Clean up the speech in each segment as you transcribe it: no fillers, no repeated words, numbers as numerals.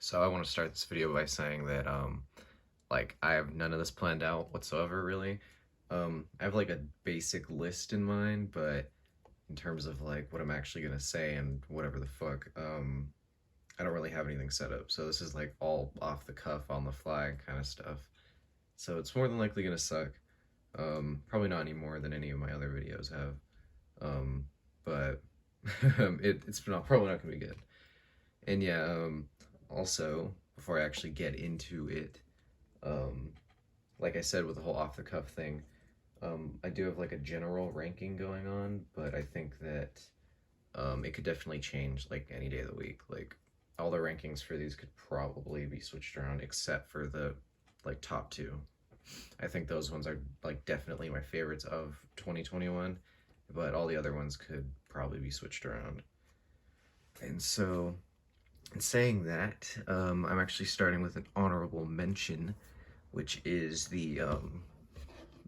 So I want to start this video by saying that like I have none of this planned out whatsoever really. I have like a basic list in mind, but in terms of like what I'm actually gonna say and whatever the fuck, I don't really have anything set up. So this is like all off the cuff, on the fly kind of stuff. So it's more than likely gonna suck. Probably not any more than any of my other videos have. But probably not gonna be good. And yeah, also, before I actually get into it, um, like I said with the whole off the cuff thing, I do have like a general ranking going on, but I think that it could definitely change like any day of the week. Like all the rankings for these could probably be switched around except for the like top two. I think those ones are like definitely my favorites of 2021, but all the other ones could probably be switched around. And so in saying that, I'm actually starting with an honorable mention, which is the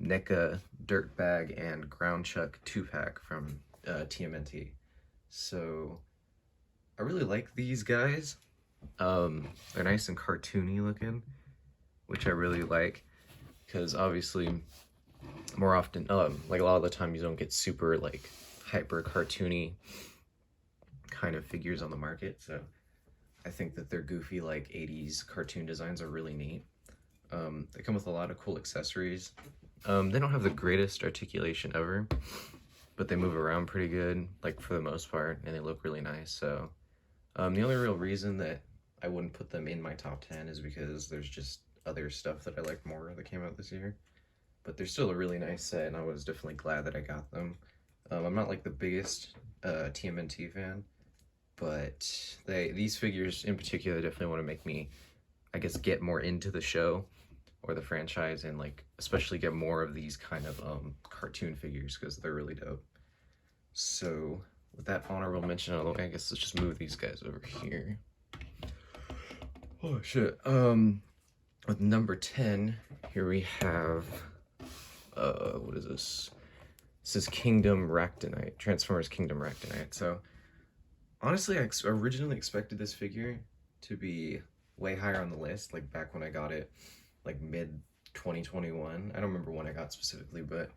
NECA Dirtbag and Ground Chuck 2-pack from TMNT. So I really like these guys. They're nice and cartoony looking, which I really like, because obviously more often, like a lot of the time you don't get super like hyper cartoony kind of figures on the market, so I think that their goofy like 80s cartoon designs are really neat. They come with a lot of cool accessories. They don't have the greatest articulation ever, but they move around pretty good, like for the most part, and they look really nice. So the only real reason that I wouldn't put them in my top 10 is because there's just other stuff that I like more that came out this year. But they're still a really nice set, and I was definitely glad that I got them. I'm not like the biggest TMNT fan, but these figures in particular definitely want to make me, I guess, get more into the show or the franchise, and like especially get more of these kind of cartoon figures because they're really dope. So with that honorable mention out of the way, I guess let's just move these guys over here. Oh shit. With number 10, here we have what is this? This is Kingdom Ractonite, Transformers Kingdom Ractonite. So honestly, I originally expected this figure to be way higher on the list, like back when I got it, like mid 2021. I don't remember when I got specifically, but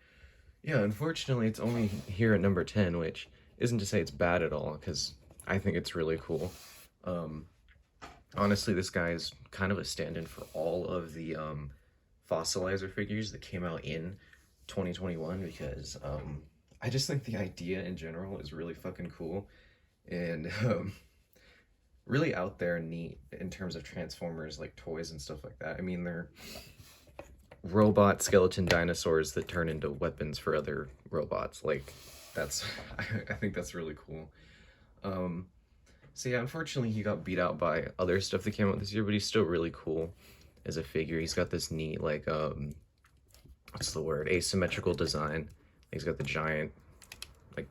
yeah, unfortunately, it's only here at number 10, which isn't to say it's bad at all, because I think it's really cool. Honestly, this guy is kind of a stand-in for all of the fossilizer figures that came out in 2021, because I just think the idea in general is really fucking cool, and really out there and neat in terms of Transformers, like toys and stuff like that. I mean, they're robot skeleton dinosaurs that turn into weapons for other robots. Like, that's, I think that's really cool. So yeah, unfortunately he got beat out by other stuff that came out this year, but he's still really cool as a figure. He's got this neat, like, what's the word? Asymmetrical design. He's got the giant, like,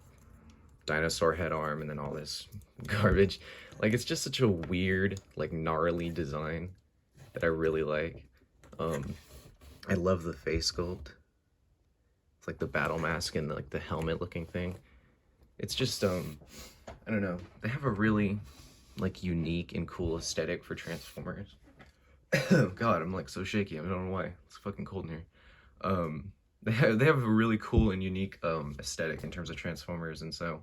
dinosaur head arm and then all this garbage. Like, it's just such a weird, like, gnarly design that I really like. I love the face sculpt. It's like the battle mask and like the helmet looking thing. It's just, I don't know. They have a really like unique and cool aesthetic for Transformers. God, I'm like so shaky. I don't know why. It's fucking cold in here. They have a really cool and unique aesthetic in terms of Transformers, and so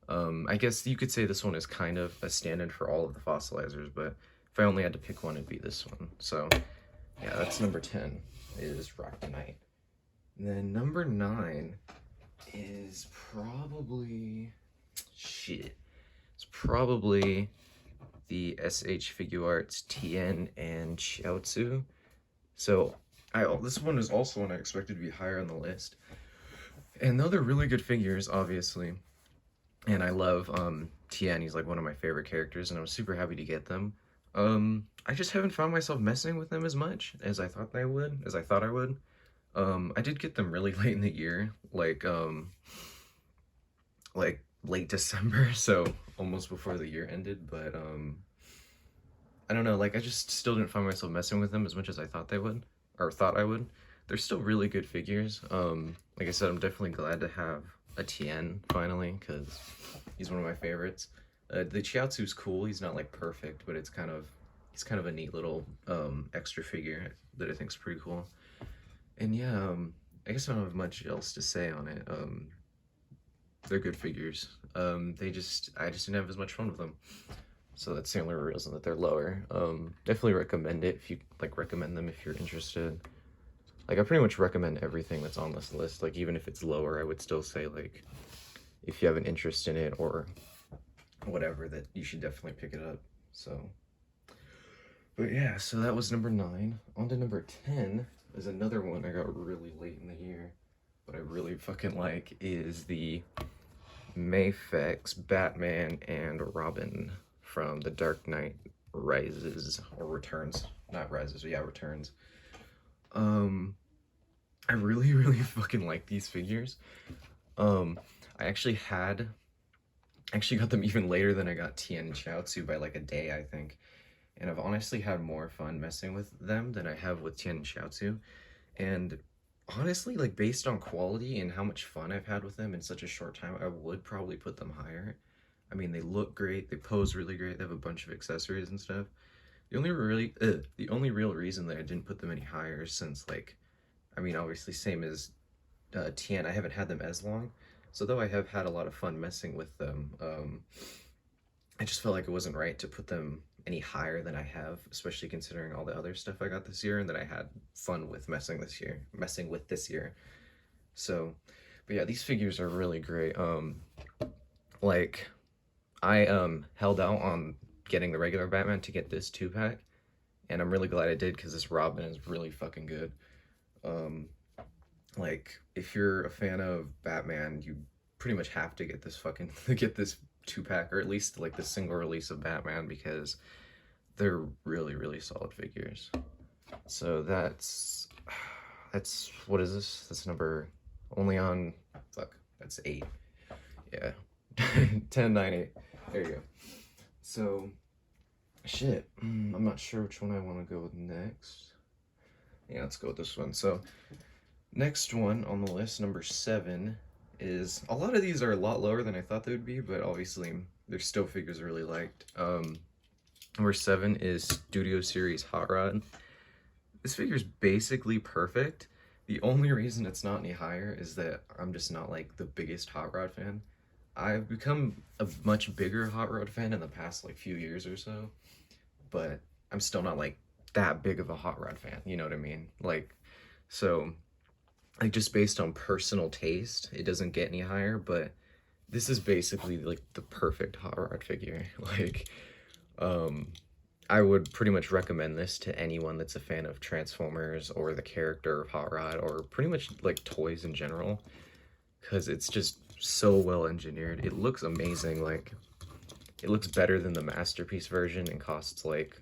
I guess you could say this one is kind of a stand-in for all of the fossilizers, but if I only had to pick one, it'd be this one. So yeah, that's number 10 is Ractonite. And then number 9 is probably shit. It's probably the SH Figuarts Tien and Shiatsu. So this one is also one I expected to be higher on the list. And though they're really good figures, obviously, and I love Tien, he's like one of my favorite characters, and I was super happy to get them. I just haven't found myself messing with them as much as I thought I would. I did get them really late in the year, like late December, so almost before the year ended, but I don't know, like I just still didn't find myself messing with them as much as I thought I would. They're still really good figures. Like I said, I'm definitely glad to have a Tien finally, because he's one of my favorites. The Chiatsu's cool. He's not like perfect, but it's kind of he's kind of a neat little extra figure that I think is pretty cool. And yeah, I guess I don't have much else to say on it. They're good figures. I just didn't have as much fun with them. So that's the only reason that they're lower. Definitely recommend it if you like recommend them if you're interested. Like I pretty much recommend everything that's on this list. Like even if it's lower, I would still say like if you have an interest in it or whatever, that you should definitely pick it up. So, but yeah, so that was number 9. On to number 10 is another one I got really late in the year, but I really fucking like is the Mayfax Batman and Robin from The Dark Knight Rises or Returns, not Rises, but yeah, Returns. I really, really fucking like these figures. I actually got them even later than I got Tien and Shiatsu by like a day, I think. And I've honestly had more fun messing with them than I have with Tien and Shiatsu. And honestly, like based on quality and how much fun I've had with them in such a short time, I would probably put them higher. I mean, they look great, they pose really great, they have a bunch of accessories and stuff. The only real reason that I didn't put them any higher is since like, I mean, obviously same as Tien, I haven't had them as long. So though I have had a lot of fun messing with them, I just felt like it wasn't right to put them any higher than I have, especially considering all the other stuff I got this year and that I had fun with messing with this year. So, but yeah, these figures are really great. Like I held out on getting the regular Batman to get this 2-pack, and I'm really glad I did because this Robin is really fucking good. Like if you're a fan of Batman, you pretty much have to get this fucking get this 2-pack, or at least like the single release of Batman, because they're really, really solid figures. So that's what is this? That's number only on that's 8. Yeah. 10, 9, 8. There you go. So shit. I'm not sure which one I want to go with next. Yeah, let's go with this one. So next one on the list, number 7, is a lot of these are a lot lower than I thought they would be, but obviously they're still figures I really liked. Number 7 is Studio Series Hot Rod. This figure is basically perfect. The only reason it's not any higher is that I'm just not like the biggest Hot Rod fan. I've become a much bigger Hot Rod fan in the past like few years or so, but I'm still not like that big of a Hot Rod fan, you know what I mean? Like, so like just based on personal taste, it doesn't get any higher, but this is basically like the perfect Hot Rod figure. Like, I would pretty much recommend this to anyone that's a fan of Transformers or the character of Hot Rod or pretty much like toys in general, because it's just so well engineered. It looks amazing. Like, it looks better than the Masterpiece version and costs like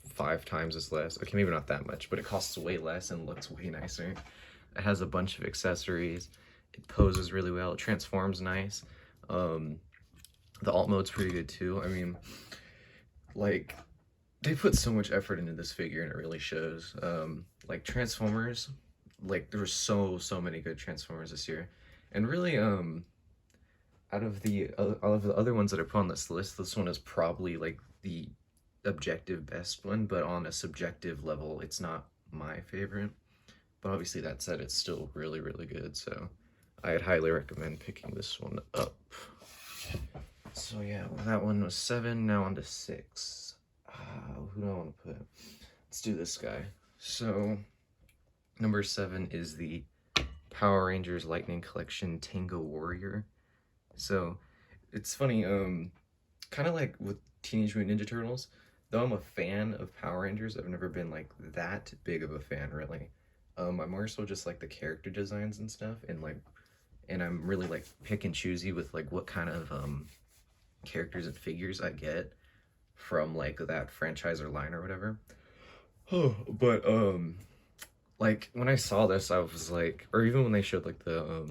5 times as less. Okay, maybe not that much, but it costs way less and looks way nicer. It has a bunch of accessories. It poses really well. It transforms nice. The alt mode's pretty good too. I mean, like, they put so much effort into this figure and it really shows. Like Transformers, like there were so many good Transformers this year. And really, out of the other ones that I put on this list, this one is probably like the objective best one, but on a subjective level, it's not my favorite. But obviously that said, it's still really, really good, so I'd highly recommend picking this one up. So yeah, well, that one was 7, now on to 6. Who do I want to put? Let's do this guy. So, number 7 is the Power Rangers Lightning Collection Tango Warrior. So, it's funny, kind of like with Teenage Mutant Ninja Turtles, though I'm a fan of Power Rangers, I've never been like that big of a fan, really. I'm more so just like the character designs and stuff, and I'm really like pick and choosy with like what kind of characters and figures I get from like that franchise or line or whatever. Oh, but like when I saw this, I was like, or even when they showed like the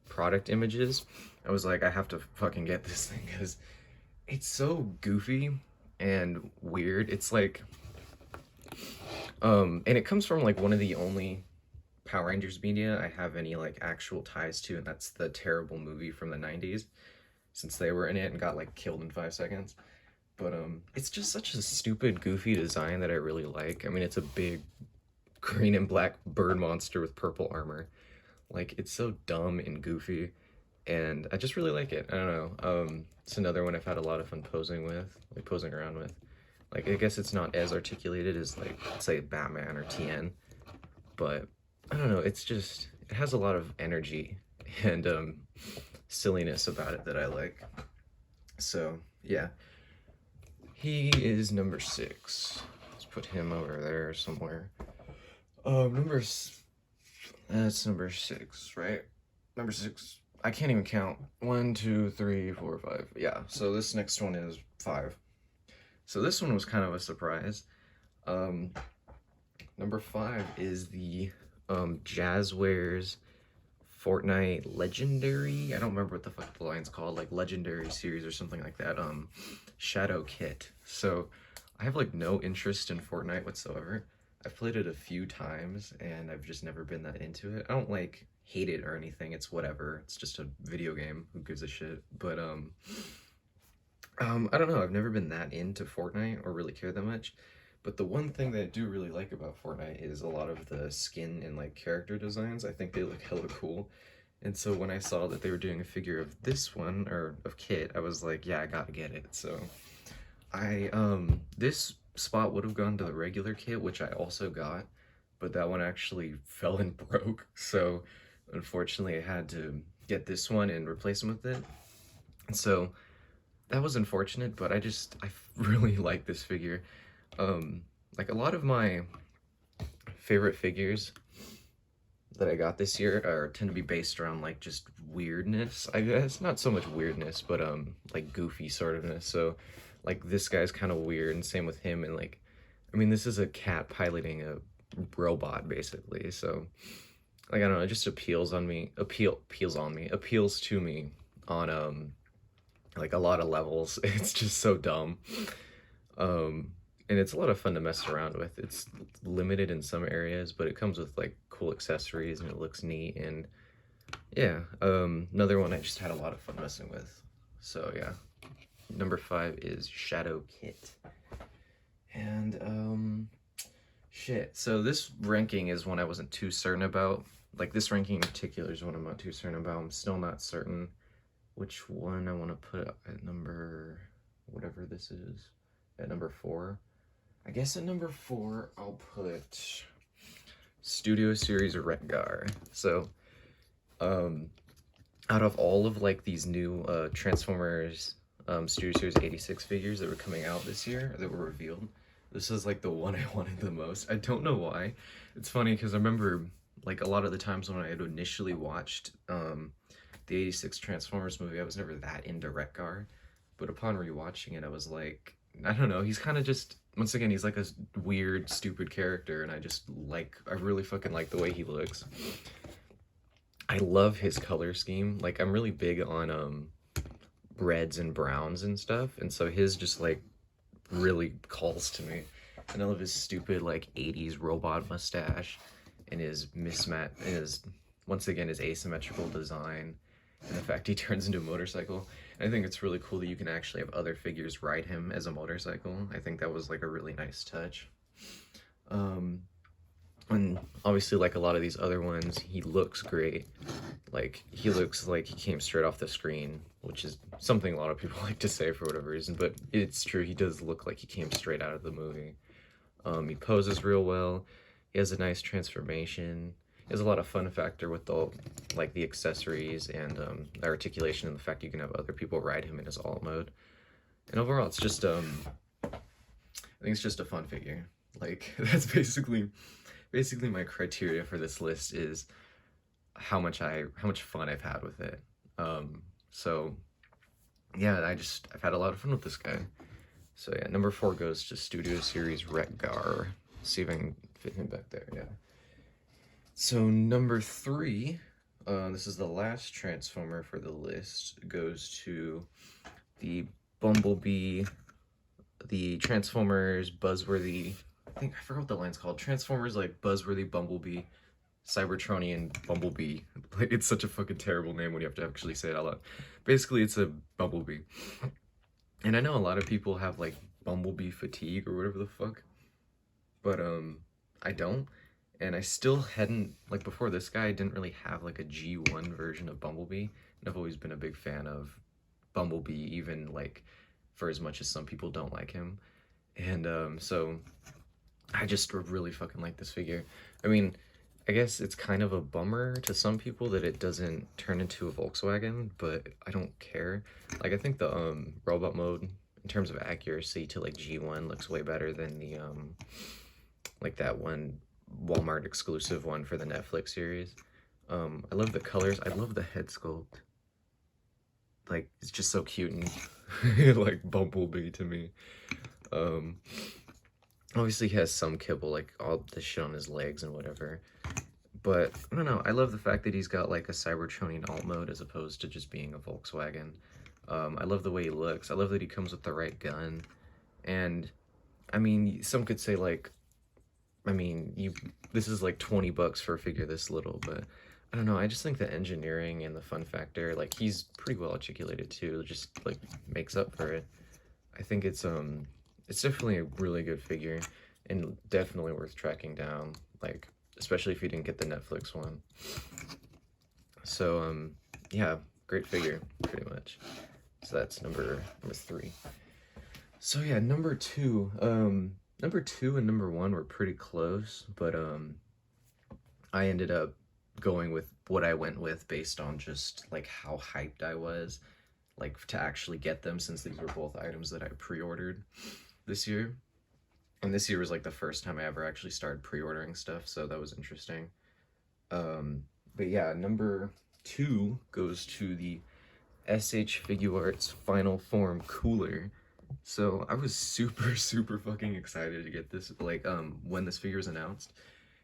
product images, I was like, I have to fucking get this thing because it's so goofy and weird. It's like, and it comes from like one of the only Power Rangers media I have any like actual ties to, and that's the terrible movie from the 90s, since they were in it and got like killed in 5 seconds. But it's just such a stupid, goofy design that I really like. I mean, it's a big green and black bird monster with purple armor. Like, it's so dumb and goofy, and I just really like it. I don't know. It's another one I've had a lot of fun posing with, like posing around with. Like, I guess it's not as articulated as, like, say, Batman or Tien, but I don't know. It's just, it has a lot of energy and silliness about it that I like. So, yeah. He is number 6. Let's put him over there somewhere. That's number 6, right? Number 6. I can't even count. 1, 2, 3, 4, 5. Yeah, so this next one is 5. So this one was kind of a surprise. Number 5 is the Jazzwares Fortnite Legendary. I don't remember what the fuck the line's called, like Legendary Series or something like that. Shadow Kit. So I have like no interest in Fortnite whatsoever. I've played it a few times and I've just never been that into it. I don't like hate it or anything. It's whatever. It's just a video game. Who gives a shit? But I don't know. I've never been that into Fortnite or really cared that much. But the one thing that I do really like about Fortnite is a lot of the skin and like character designs. I think they look hella cool. And so when I saw that they were doing a figure of this one, or of Kit, I was like, yeah, I gotta get it. So this spot would have gone to the regular Kit, which I also got, but that one actually fell and broke. So unfortunately I had to get this one and replace him with it. And so that was unfortunate, but I really like this figure. Like a lot of my favorite figures that I got this year tend to be based around like just weirdness. I guess not so much weirdness, but like goofy sort ofness. So like this guy's kind of weird, and same with him. And like, I mean, this is a cat piloting a robot basically. So like, I don't know, it just appeals to me on like a lot of levels. It's just so dumb. And it's a lot of fun to mess around with. It's limited in some areas, but it comes with like cool accessories and it looks neat. And yeah, another one I just had a lot of fun messing with. So yeah, number 5 is Shadow Kit. And shit. So this ranking is one I wasn't too certain about. Like this ranking in particular is one I'm not too certain about. I'm still not certain which one I want to put at number, whatever this is, at number 4. I guess at number 4, I'll put Studio Series Rengar. So, out of all of like these new Transformers Studio Series 86 figures that were coming out this year, that were revealed, this is like the one I wanted the most. I don't know why. It's funny because I remember like a lot of the times when I had initially watched the 86 Transformers movie, I was never that into Rengar. But upon rewatching it, I was like, I don't know, he's kind of just, once again, he's like a weird, stupid character, and I really fucking like the way he looks. I love his color scheme. Like, I'm really big on reds and browns and stuff, and so his just like really calls to me. And I love his stupid like 80s robot mustache and his once again his asymmetrical design and the fact he turns into a motorcycle. I think it's really cool that you can actually have other figures ride him as a motorcycle. I think that was like a really nice touch. And obviously, like a lot of these other ones, he looks great. Like, he looks like he came straight off the screen, which is something a lot of people like to say for whatever reason, but it's true, he does look like he came straight out of the movie. He poses real well, he has a nice transformation, he has a lot of fun factor with the accessories and the articulation and the fact you can have other people ride him in his alt mode. And overall, it's just, I think it's just a fun figure. Like, that's basically my criteria for this list is how much fun I've had with it. So yeah, I've had a lot of fun with this guy. So yeah, number 4 goes to Studio Series Rengar. See if I can fit him back there. Yeah. So number 3, this is the last Transformer for the list, goes to the Bumblebee, the Transformers Buzzworthy, I forgot what the line's called, Transformers like Buzzworthy Bumblebee, Cybertronian Bumblebee. Like, it's such a fucking terrible name when you have to actually say it out loud. Basically, it's a Bumblebee. And I know a lot of people have like Bumblebee fatigue or whatever the fuck, but I don't. And I still hadn't, like, before this guy, I didn't really have like a G1 version of Bumblebee. And I've always been a big fan of Bumblebee, even like for as much as some people don't like him. And so I just really fucking like this figure. I mean, I guess it's kind of a bummer to some people that it doesn't turn into a Volkswagen, but I don't care. Like, I think the robot mode in terms of accuracy to like G1 looks way better than the like that one Walmart exclusive one for the Netflix series. I love the colors. I love the head sculpt. Like, it's just so cute and like Bumblebee to me. Um, Obviously he has some kibble, like all the shit on his legs and whatever. But I don't know. I love the fact that he's got like a Cybertronian alt mode as opposed to just being a Volkswagen. I love the way he looks. I love that he comes with the right gun. And I mean, some could say like, I mean, this is like 20 bucks for a figure this little, but I don't know. I just think the engineering and the fun factor, like he's pretty well articulated too, just like makes up for it. I think it's definitely a really good figure and definitely worth tracking down, like especially if you didn't get the Netflix one. So yeah, great figure pretty much. So that's number 3. So yeah, number two and number 1 were pretty close, but I ended up going with what I went with based on just like how hyped I was like to actually get them, since these were both items that I pre-ordered this year. And this year was like the first time I ever actually started pre-ordering stuff, so that was interesting. But yeah, number 2 goes to the SH Figuarts Final Form Cooler. So I was super fucking excited to get this, like, when this figure was announced.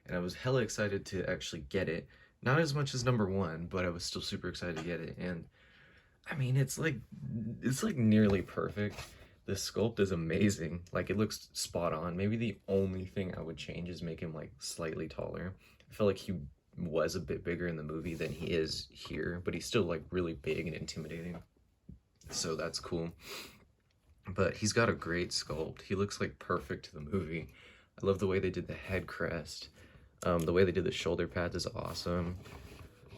And I was hella excited to actually get it. Not as much as number 1, but I was still super excited to get it. And I mean, it's like nearly perfect. The sculpt is amazing. Like, it looks spot on. Maybe the only thing I would change is make him like slightly taller. I feel like he was a bit bigger in the movie than he is here, but he's still like really big and intimidating. So that's cool. But he's got a great sculpt. He looks like perfect to the movie. I love the way they did the head crest. The way they did the shoulder pads is awesome.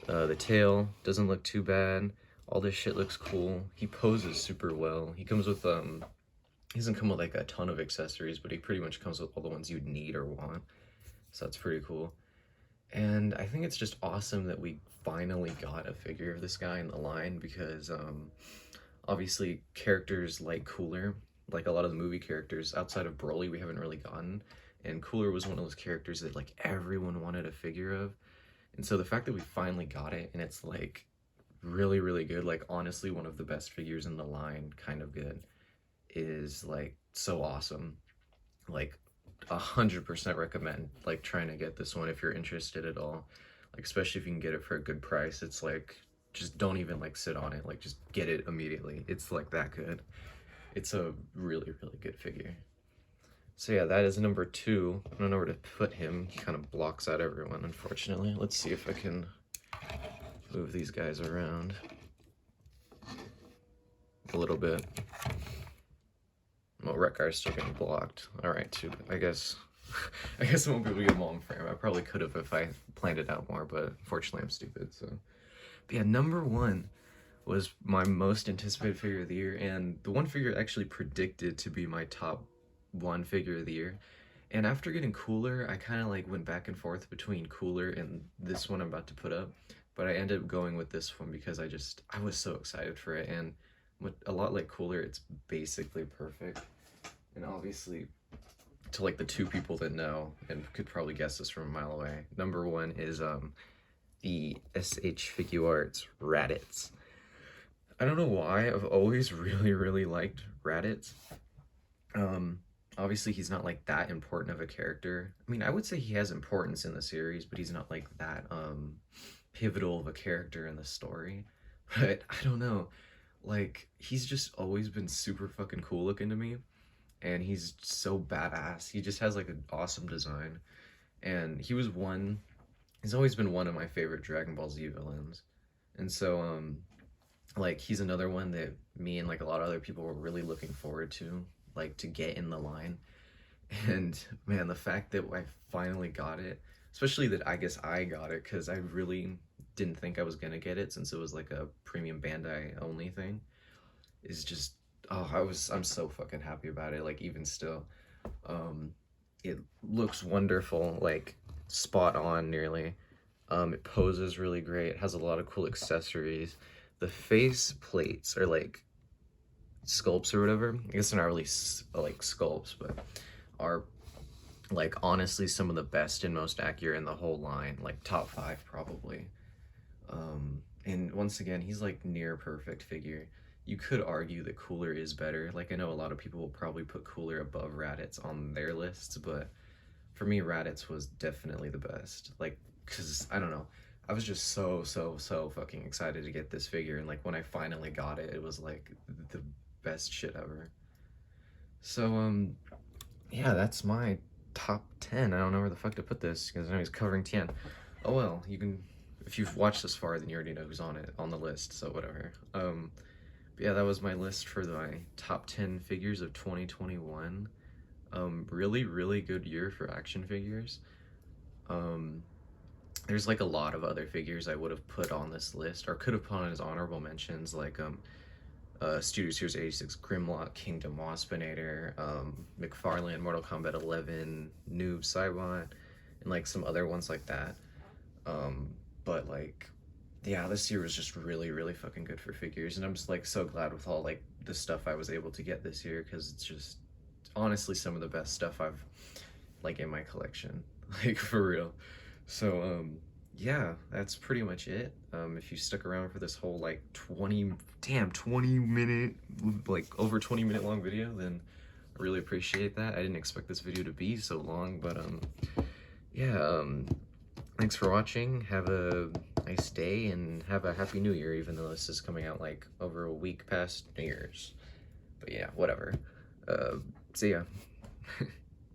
The tail doesn't look too bad. All this shit looks cool. He poses super well. He comes with he doesn't come with like a ton of accessories, but he pretty much comes with all the ones you'd need or want. So that's pretty cool. And I think it's just awesome that we finally got a figure of this guy in the line, because obviously characters like Cooler, like a lot of the movie characters outside of Broly, we haven't really gotten. And Cooler was one of those characters that like everyone wanted a figure of. And so the fact that we finally got it and it's like really good, like honestly one of the best figures in the line, kind of good, is like so awesome. Like 100% recommend like trying to get this one if you're interested at all, like especially if you can get it for a good price. It's like, just don't even like sit on it, like just get it immediately. It's like that good. It's a really good figure. So yeah, that is number 2. I don't know where to put him. He kind of blocks out everyone, unfortunately. Let's see if I can move these guys around a little bit. Well, Rengar's still getting blocked. Alright, too. I guess I won't be able to get him all in frame. I probably could have if I planned it out more, but unfortunately I'm stupid, so. But yeah, number 1 was my most anticipated figure of the year, and the one figure actually predicted to be my top 1 figure of the year. And after getting Cooler, I kind of like went back and forth between Cooler and this one I'm about to put up, but I ended up going with this one because I was so excited for it. And with a lot like Cooler, it's basically perfect. And obviously, to like the 2 people that know and could probably guess this from a mile away, number 1 is the SH Figuarts Raditz. I don't know why, I've always really liked Raditz. Obviously he's not like that important of a character. I mean, I would say he has importance in the series, but he's not like that pivotal of a character in the story. But I don't know, like he's just always been super fucking cool looking to me, and he's so badass. He just has like an awesome design, and he's always been one of my favorite Dragon Ball Z villains. And so Like he's another one that me and like a lot of other people were really looking forward to, like to get in the line. And man, the fact that I finally got it, especially that I guess I got it because I really didn't think I was gonna get it since it was like a premium Bandai only thing, is just, oh, I'm so fucking happy about it. Like even still, um, it looks wonderful, like spot on nearly. It poses really great. It has a lot of cool accessories. The face plates are like sculpts or whatever. I guess they're not really like sculpts, but are like honestly some of the best and most accurate in the whole line, like top 5 probably. And once again, he's like near perfect figure. You could argue that Cooler is better. Like I know a lot of people will probably put Cooler above Raditz on their lists, but for me, Raditz was definitely the best. Like, cause I don't know, I was just so fucking excited to get this figure, and like when I finally got it, it was like the best shit ever. So yeah, that's my top 10. I don't know where the fuck to put this because I know he's covering Tien. Oh well, you can, if you've watched this far, then you already know who's on the list, so whatever. But yeah, that was my list for my top 10 figures of 2021. Really good year for action figures. There's like a lot of other figures I would have put on this list or could have put on as honorable mentions, like Studio Series 86 Grimlock, Kingdom Waspinator, McFarlane, Mortal Kombat 11, Noob Saibot, and like some other ones like that. But like, yeah, this year was just really fucking good for figures, and I'm just like so glad with all like the stuff I was able to get this year because it's just honestly some of the best stuff I've like in my collection, like for real. So yeah, that's pretty much it. If you stuck around for this whole like 20 minute, like over 20-minute long video, then I really appreciate that. I didn't expect this video to be so long, but yeah, thanks for watching. Have a nice day and have a happy new year, even though this is coming out like over a week past New Year's. But yeah, whatever. See ya.